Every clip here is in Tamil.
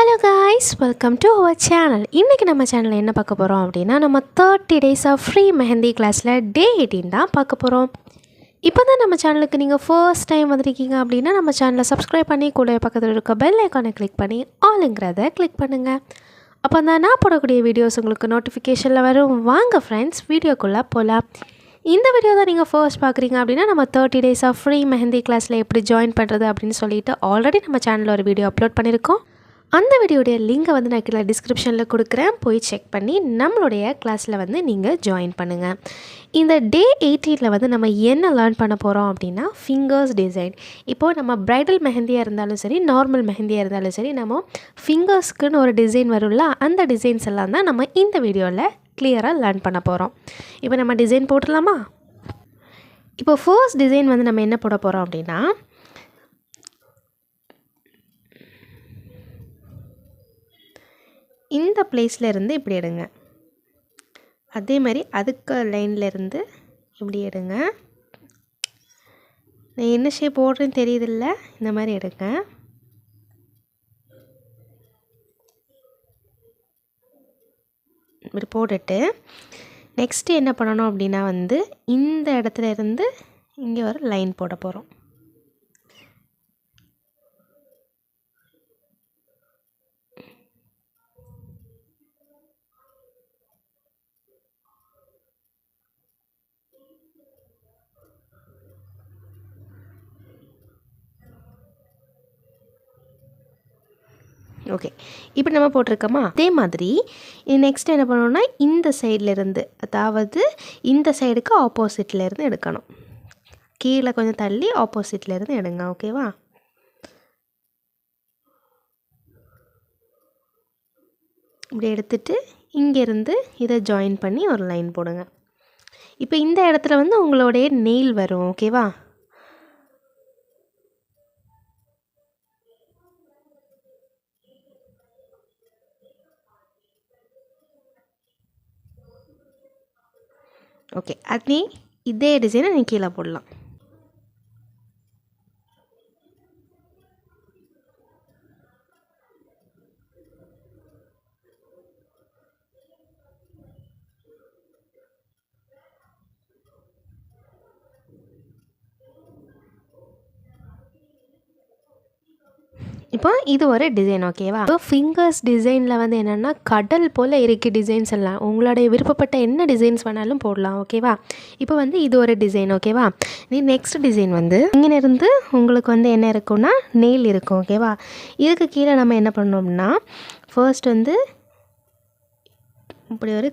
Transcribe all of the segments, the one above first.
Hello guys, welcome to our channel. இன்னைக்கு நம்ம சேனல்ல என்ன பார்க்க போறோம் அப்படினா நம்ம 30 days of free mehendi classல day 18 தான் பார்க்க போறோம். இப்போதான் நம்ம சேனலுக்கு நீங்க first time வந்திருக்கீங்க அப்படினா நம்ம சேனலை subscribe பண்ணி கூட பக்கத்துல இருக்க bell icon-ஐ click பண்ணி all-ங்கறதை click பண்ணுங்க. அப்பதான் நான் போடக்கூடிய வீடியோஸ் உங்களுக்கு நோட்டிஃபிகேஷன்ல வரும். வாங்க फ्रेंड्स வீடியோக்குள்ள போலாம். இந்த வீடியோ தான் நீங்கள் ஃபர்ஸ்ட் பார்க்குறீங்க அப்படின்னா நம்ம 30 days ஆஃப் ஃப்ரீ மெஹந்தி கிளாஸில் எப்படி ஜாயின் பண்ணுறது அப்படின்னு சொல்லிட்டு ஆல்ரெடி நம்ம சேனலில் ஒரு வீடியோ அப்லோட் பண்ணியிருக்கோம். அந்த வீடியோடைய லிங்கை வந்து நான் கீழே டிஸ்கிரிப்ஷனில் கொடுக்குறேன், போய் செக் பண்ணி நம்மளுடைய கிளாஸில் வந்து நீங்கள் ஜாயின் பண்ணுங்கள். இந்த டே 18ல் வந்து நம்ம என்ன லேர்ன் பண்ண போகிறோம் அப்படின்னா ஃபிங்கர்ஸ் டிசைன். இப்போது நம்ம ப்ரைடல் மெஹந்தியாக இருந்தாலும் சரி, நார்மல் மெஹந்தியாக இருந்தாலும் சரி, நம்ம ஃபிங்கர்ஸ்க்குன்னு ஒரு டிசைன் வரும்ல, அந்த டிசைன்ஸ் எல்லாம் தான் நம்ம இந்த வீடியோவில் கிளியராக லேர்ன் பண்ண போகிறோம். இப்போ நம்ம டிசைன் போட்டுடலாமா? இப்போ ஃபர்ஸ்ட் டிசைன் வந்து நம்ம என்ன போட போகிறோம் அப்படின்னா இந்த பிளேஸில் இருந்து இப்படி எடுங்க, அதே மாதிரி அதுக்கு லைனில் இருந்து இப்படி எடுங்க. நான் என்ன ஷேப் போடுறேன்னு தெரியுதில்ல, இந்த மாதிரி எடுங்க. இப்படி போட்டுட்டு நெக்ஸ்ட்டு என்ன பண்ணணும் அப்படின்னா வந்து இந்த இடத்துல இருந்து இங்கே ஒரு லைன் போட போகிறோம். ஓகே, இப்போ நம்ம போட்டிருக்கோமா, அதே மாதிரி நெக்ஸ்ட் என்ன பண்ணணும்னா இந்த சைடில் இருந்து, அதாவது இந்த சைடுக்கு ஆப்போசிட்டில் இருந்து எடுக்கணும். கீழே கொஞ்சம் தள்ளி ஆப்போசிட்டில் இருந்து எடுங்க. ஓகேவா? இப்படி எடுத்துட்டு இங்கேருந்து இதை ஜாயின் பண்ணி ஒரு லைன் போடுங்க. இப்போ இந்த இடத்துல வந்து உங்களுடைய நெயில் வரும். ஓகேவா? ஓகே, அதே இதே டிசைனை நீங்கள் கீழே போடலாம். இப்போ இது ஒரு டிசைன். ஓகேவா? இப்போ ஃபிங்கர்ஸ் டிசைனில் வந்து என்னென்னா கடல் போல் இருக்குது டிசைன்ஸ் எல்லாம். உங்களுடைய விருப்பப்பட்ட என்ன டிசைன்ஸ் வேணாலும் போடலாம். ஓகேவா? இப்போ வந்து இது ஒரு டிசைன். ஓகேவா? நீ நெக்ஸ்ட் டிசைன் வந்து இங்கேருந்து உங்களுக்கு வந்து என்ன இருக்குன்னா நெயில் இருக்கும். ஓகேவா? இதுக்கு கீழே நம்ம என்ன பண்ணோம்னா ஃபர்ஸ்ட் வந்து இப்படி ஒரு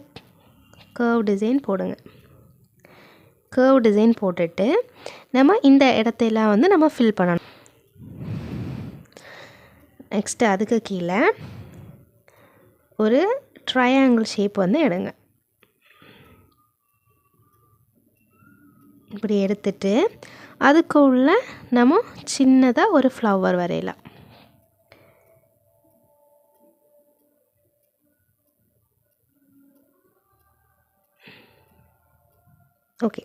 கர்வ் டிசைன் போடுங்க. கர்வ் டிசைன் போட்டுட்டு நம்ம இந்த இடத்தையெல்லாம் வந்து நம்ம ஃபில் பண்ணணும். நெக்ஸ்ட்டு அதுக்கு கீழே ஒரு ட்ரையாங்கிள் ஷேப் வந்து எடுங்க. இப்படி எடுத்துட்டு அதுக்கு உள்ள நம்ம சின்னதாக ஒரு ஃப்ளவர் வரையலாம். ஓகே,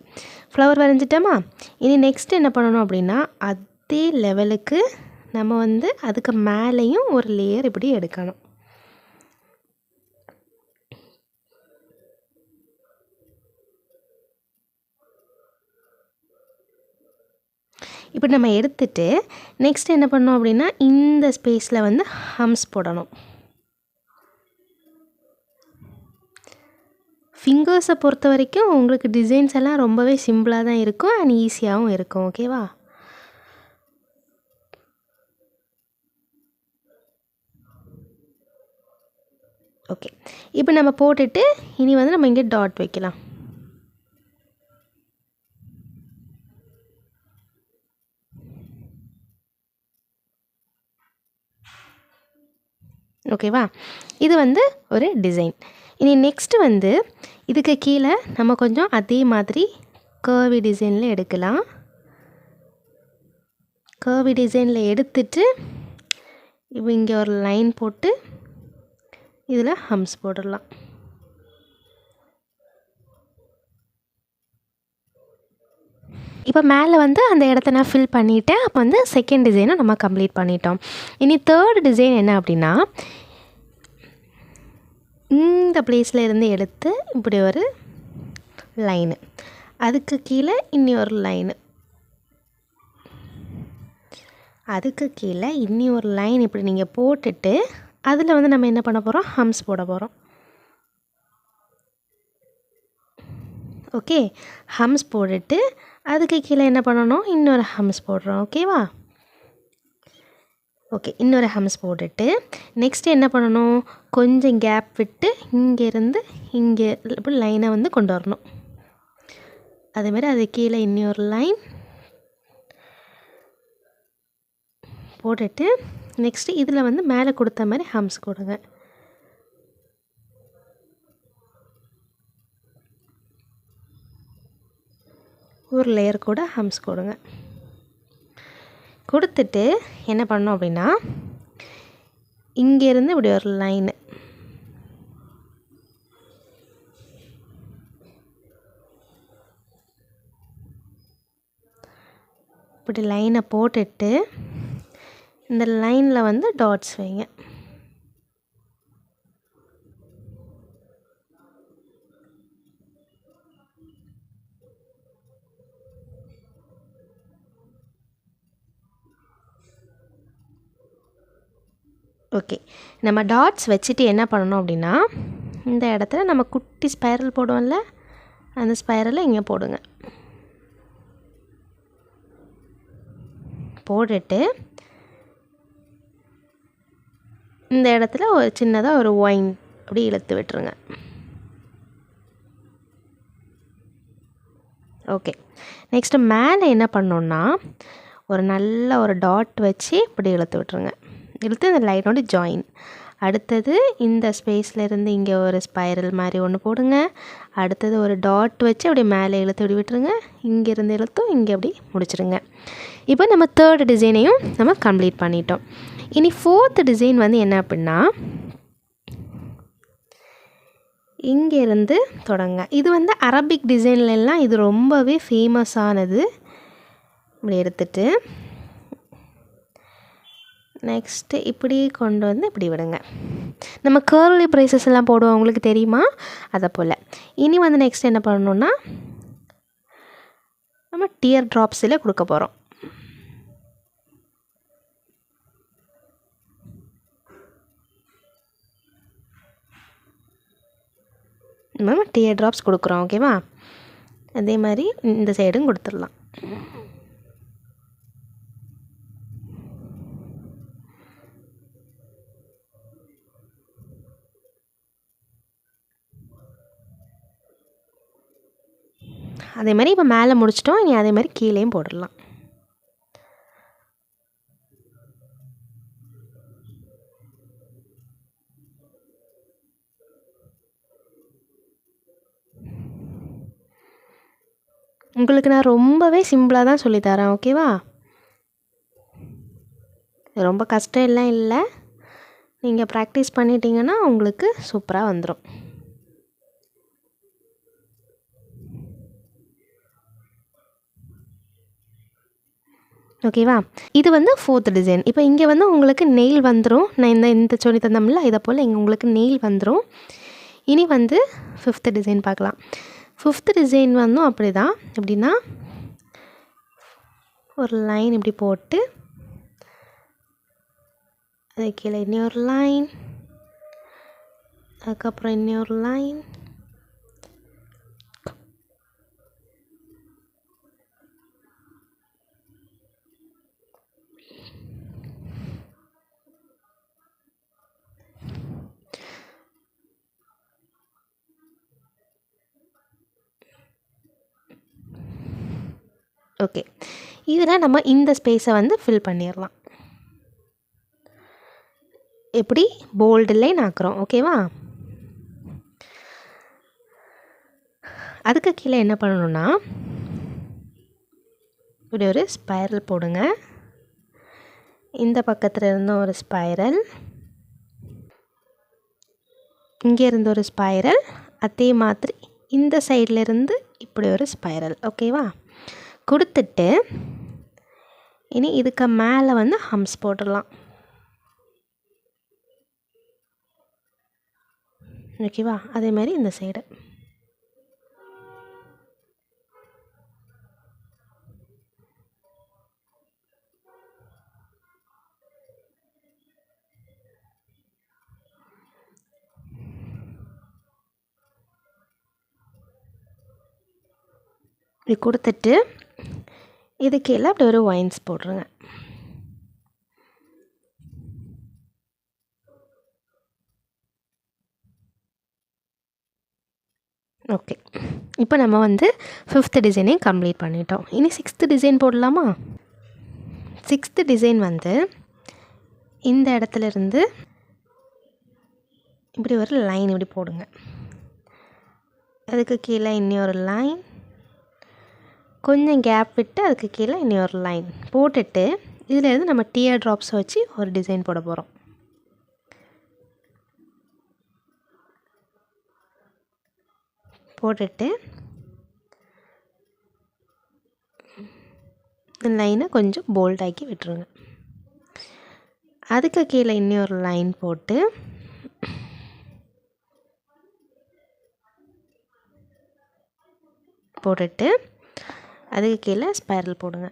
ஃப்ளவர் வரைஞ்சிட்டோமா? இனி நெக்ஸ்ட் என்ன பண்ணணும் அப்படின்னா அதே லெவலுக்கு நம்ம வந்து அதுக்கு மேலேயும் ஒரு லேயர் இப்படி எடுக்கணும். இப்படி நம்ம எடுத்துட்டு நெக்ஸ்ட் என்ன பண்ணோம் அப்படின்னா இந்த ஸ்பேஸில் வந்து ஹம்ஸ் போடணும். ஃபிங்கர்ஸை பொறுத்த வரைக்கும் உங்களுக்கு டிசைன்ஸ் எல்லாம் ரொம்பவே சிம்பிளாக தான் இருக்கும் அண்ட் ஈஸியாகவும் இருக்கும். ஓகேவா? ஓகே, இப்போ நம்ம போட்டுட்டு இனி வந்து நம்ம இங்கே டாட் வைக்கலாம். ஓகேவா? இது வந்து ஒரு டிசைன். இனி நெக்ஸ்ட்டு வந்து இதுக்கு கீழே நம்ம கொஞ்சம் அதே மாதிரி கர்வி டிசைனில் எடுக்கலாம். கர்வி டிசைனில் எடுத்துட்டு இப்போ இங்கே ஒரு லைன் போட்டு இதில் ஹம்ஸ் போடலாம். இப்போ மேலே வந்து அந்த இடத்த நான் ஃபில் பண்ணிவிட்டேன். அப்போ வந்து செகண்ட் டிசைனும் நம்ம கம்ப்ளீட் பண்ணிட்டோம். இனி தேர்ட் டிசைன் என்ன அப்படின்னா இந்த பிளேஸில் இருந்து எடுத்து இப்படி ஒரு லைனு, அதுக்கு கீழே இன்னி ஒரு லைனு, அதுக்கு கீழே இன்னி ஒரு லைன் இப்படி நீங்கள் போட்டுட்டு அதில் வந்து நம்ம என்ன பண்ண போகிறோம், ஹம்ஸ் போட போகிறோம். ஓகே, ஹம்ஸ் போட்டுட்டு அதுக்கு கீழே என்ன பண்ணணும், இன்னொரு ஹம்ஸ் போடுறோம். ஓகேவா? ஓகே, இன்னொரு ஹம்ஸ் போட்டுட்டு நெக்ஸ்ட்டு என்ன பண்ணணும், கொஞ்சம் கேப் விட்டு இங்கேருந்து இங்கே இப்படி லைனை வந்து கொண்டு வரணும். அதேமாதிரி அது கீழே இன்னொரு லைன் போட்டுட்டு நெக்ஸ்ட்டு இதில் வந்து மேலே கொடுத்த மாதிரி ஹம்ஸ் கொடுங்க. ஒரு லேயர் கூட ஹம்ஸ் கொடுங்க. கொடுத்துட்டு என்ன பண்ணோம் அப்படின்னா, இங்கேருந்து இப்படி ஒரு லைனு, இப்படி லைனை போட்டுட்டு இந்த லைனில் வந்து டாட்ஸ் வைங்க. ஓகே, நம்ம டாட்ஸ் வச்சுட்டு என்ன பண்ணணும் அப்படின்னா, இந்த இடத்துல நம்ம குட்டி ஸ்பைரல் போடுவோம்ல, அந்த ஸ்பைரலை இங்கே போடுங்க. போட்டுட்டு இந்த இடத்துல ஒரு சின்னதாக ஒரு ஒயின் அப்படி இழுத்து விட்டுருங்க. ஓகே, நெக்ஸ்ட்டு மேலே என்ன பண்ணோன்னா, ஒரு நல்ல ஒரு டாட் வச்சு இப்படி இழுத்து விட்டுருங்க. இழுத்து இந்த லைனோட ஜாயின். அடுத்தது இந்த ஸ்பேஸில் இருந்து இங்கே ஒரு ஸ்பைரல் மாதிரி ஒன்று போடுங்க. அடுத்தது ஒரு டாட் வச்சு அப்படியே மேலே இழுத்து விட்டு விட்டுருங்க. இங்கேருந்து இழுத்தும் இங்கே அப்படி முடிச்சிடுங்க. இப்போ நம்ம தேர்ட் டிசைனையும் நம்ம கம்ப்ளீட் பண்ணிட்டோம். இனி ஃபோர்த் டிசைன் வந்து என்ன அப்படின்னா, இங்கேருந்து தொடங்க. இது வந்து அரபிக் டிசைன்லலாம் இது ரொம்பவே ஃபேமஸானது. இப்படி எடுத்துட்டு நெக்ஸ்ட்டு இப்படி கொண்டு வந்து இப்படி விடுங்க. நம்ம கர்லி ப்ரைஸஸ் எல்லாம் போடுவோம், உங்களுக்கு தெரியுமா? அதை போல். இனி வந்து நெக்ஸ்ட் என்ன பண்ணணுன்னா, நம்ம டியர் ட்ராப்ஸில் கொடுக்க போகிறோம். நம்ம டியர் ட்ராப்ஸ் கொடுக்குறோம். ஓகேவா? அதே மாதிரி இந்த சைடும் கொடுத்துடலாம். அதே மாதிரி இப்போ மேலே முடிச்சிட்டோம். இனி அதே மாதிரி கீழேயும் போடலாம். உங்களுக்கு நான் ரொம்பவே சிம்பிளாக தான் சொல்லித்தரேன். ஓகேவா? ரொம்ப கஷ்டம் எல்லாம் இல்லை. நீங்கள் ப்ராக்டிஸ் பண்ணிட்டீங்கன்னா உங்களுக்கு சூப்பராக வந்துடும். ஓகேவா? இது வந்து ஃபோர்த் டிசைன். இப்போ இங்கே வந்து உங்களுக்கு நெயில் வந்துடும். நான் இந்த சொல்லி தந்தோம்ல, இதை போல் இங்கே உங்களுக்கு நெயில் வந்துடும். இனி வந்து ஃபிஃப்த் டிசைன் பார்க்கலாம். ஃபிஃப்த் டிசைன் வந்து அப்படி தான். எப்படின்னா, ஒரு லைன் இப்படி போட்டு அது கீழே இன்னொரு லைன், அதுக்கப்புறம் இன்னொரு லைன், ஓகே. இதில் நம்ம இந்த ஸ்பேஸை வந்து ஃபில் பண்ணிடலாம். எப்படி போல்டு லைன் ஆக்குறோம். ஓகேவா? அதுக்கு கீழே என்ன பண்ணணும்னா, இப்படி ஒரு ஸ்பைரல் போடுங்க. இந்த பக்கத்தில் இருந்து ஒரு ஸ்பைரல், இங்கே இருந்து ஒரு ஸ்பைரல், அதே மாதிரி இந்த சைடில் இருந்து இப்படி ஒரு ஸ்பைரல். ஓகேவா? கொடுத்துட்டு இனி இதுக்கு மேலே வந்து ஹம்ஸ் போட்டுடலாம். ஓகேவா? அதே மாதிரி இந்த சைடு இப்படி கொடுத்துட்டு இது கீழே அப்படி ஒரு ஒயின்ஸ் போட்டுருங்க. ஓகே, இப்போ நம்ம வந்து 5th டிசைனையும் கம்ப்ளீட் பண்ணிட்டோம். இனி 6th டிசைன் போடலாமா? 6th டிசைன் வந்து இந்த இடத்துலேருந்து இப்படி ஒரு லைன் இப்படி போடுங்க. அதுக்கு கீழே இன்னொரு லைன், கொஞ்சம் கேப் விட்டு அதுக்கு கீழே இன்னொரு லைன் போட்டுட்டு இதிலேருந்து நம்ம டியர் ட்ராப்ஸை வச்சு ஒரு டிசைன் போட போகிறோம். போட்டுட்டு லைனை கொஞ்சம் போல்டாக்கி விட்டுருங்க. அதுக்கு கீழே இன்னொரு லைன் போட்டு போட்டுட்டு அதுக்கு கீழே ஸ்பைரல் போடுங்க.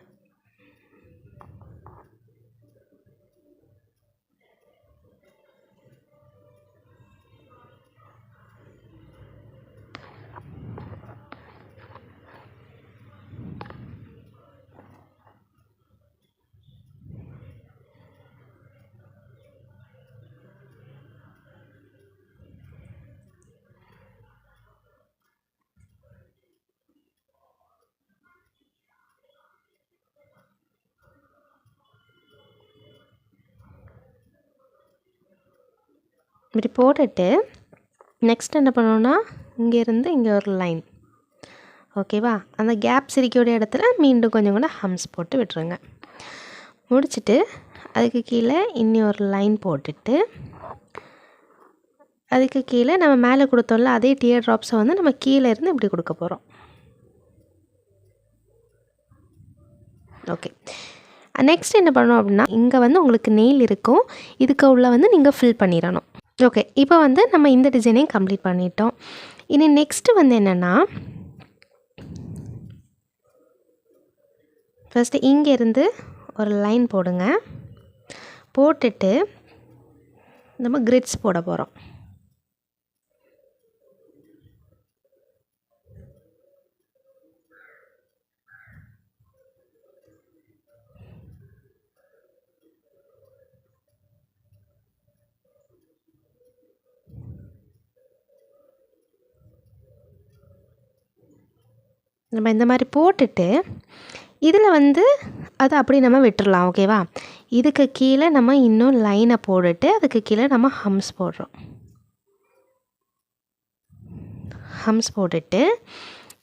இப்படி போட்டுட்டு நெக்ஸ்ட் என்ன பண்ணோன்னா இங்கேருந்து இங்கே ஒரு லைன், ஓகேவா? அந்த கேப் சிரிக்கக்கூடிய இடத்துல மீண்டும் கொஞ்சம் கூட ஹம்ஸ் போட்டு விட்டுருங்க. முடிச்சுட்டு அதுக்கு கீழே இன்னி ஒரு லைன் போட்டுட்டு அதுக்கு கீழே நம்ம மேலே கொடுத்தோம்ல அதே டியர் ட்ராப்ஸை வந்து நம்ம கீழே இருந்து இப்படி கொடுக்க போகிறோம். ஓகே, நெக்ஸ்ட் என்ன பண்ணணும் அப்படின்னா இங்கே வந்து உங்களுக்கு நெயில் இருக்கும், இதுக்கு உள்ள வந்து நீங்கள் ஃபில் பண்ணிடணும். ஓகே, இப்போ வந்து நம்ம இந்த டிசைனையும் கம்ப்ளீட் பண்ணிட்டோம். இனி நெக்ஸ்ட்டு வந்து என்னென்னா ஃபஸ்ட்டு இங்கேருந்து ஒரு லைன் போடுங்க. போட்டுட்டு நம்ம கிரிட்ஸ் போட போகிறோம். நம்ம இந்த மாதிரி போட்டுட்டு இதில் வந்து அதை அப்படி நம்ம விட்டுடலாம். ஓகேவா? இதுக்கு கீழே நம்ம இன்னும் லைனை போட்டுட்டு அதுக்கு கீழே நம்ம ஹம்ஸ் போடுறோம். ஹம்ஸ் போட்டுட்டு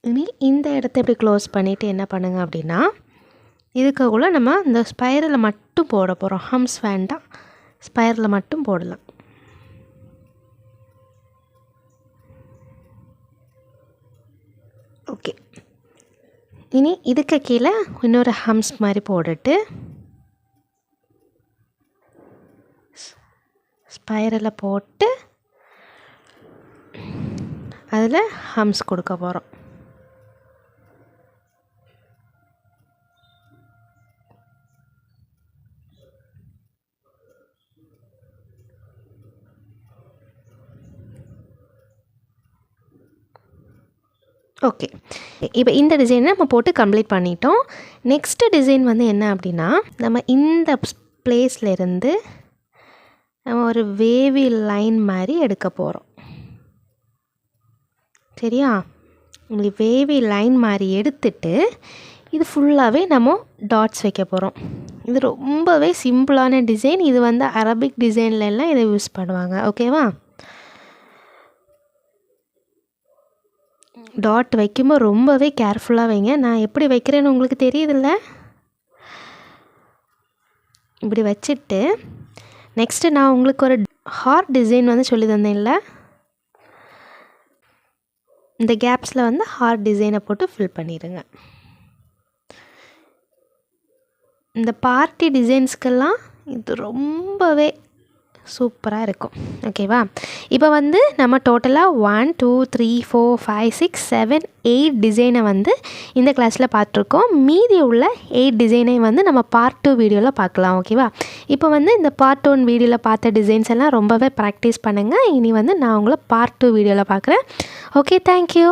இனி இந்த இடத்த இப்படி க்ளோஸ் பண்ணிவிட்டு என்ன பண்ணுங்க அப்படின்னா இதுக்குள்ளே நம்ம இந்த ஸ்பைரலை மட்டும் போட போகிறோம். ஹம்ஸ் வேண்டாம், ஸ்பைரலை மட்டும் போடலாம். ஓகே, இனி இதுக்கு கீழே இன்னொரு ஹம்ஸ் மாதிரி போட்டுட்டு ஸ்பைரலை போட்டு அதில் ஹம்ஸ் கொடுக்க போகிறோம். ஓகே, இப்போ இந்த டிசைனை நம்ம போட்டு கம்ப்ளீட் பண்ணிட்டோம். நெக்ஸ்ட்டு டிசைன் வந்து என்ன அப்படின்னா நம்ம இந்த பிளேஸ்லேருந்து நம்ம ஒரு வேவி லைன் மாதிரி எடுக்க போகிறோம். சரியா? இப்படி வேவி லைன் மாதிரி எடுத்துட்டு இது ஃபுல்லாகவே நம்ம டாட்ஸ் வைக்க போகிறோம். இது ரொம்பவே சிம்பிளான டிசைன். இது வந்து அரபிக் டிசைன்லலாம் இதை யூஸ் பண்ணுவாங்க. ஓகேவா? டாட் வைக்கும்போது ரொம்பவே கேர்ஃபுல்லாக வைங்க. நான் எப்படி வைக்கிறேன்னு உங்களுக்கு தெரியுதில்ல? இப்படி வச்சுட்டு நெக்ஸ்ட்டு நான் உங்களுக்கு ஒரு ஹார்ட் டிசைன் வந்து சொல்லி தந்தேன்ல, இந்த கேப்ஸில் வந்து ஹார்ட் டிசைனை போட்டு ஃபில் பண்ணிடுங்க. இந்த பார்ட்டி டிசைன்ஸ்க்கெல்லாம் இது ரொம்பவே சூப்பராக இருக்கும். ஓகேவா? இப்போ வந்து நம்ம டோட்டலாக 1 2 3 4 5 6 7 8 டிசைனை வந்து இந்த கிளாஸில் பார்த்துருக்கோம். மீதி உள்ள 8 டிசைனை வந்து நம்ம பார்ட் 2 வீடியோவில் பார்க்கலாம். ஓகேவா? இப்போ வந்து இந்த பார்ட் 1 வீடியோவில் பார்த்த டிசைன்ஸ் எல்லாம் ரொம்பவே ப்ராக்டிஸ் பண்ணுங்கள். இனி வந்து நான் உங்களை பார்ட் 2 வீடியோவில் பார்க்குறேன். Okay, thank you.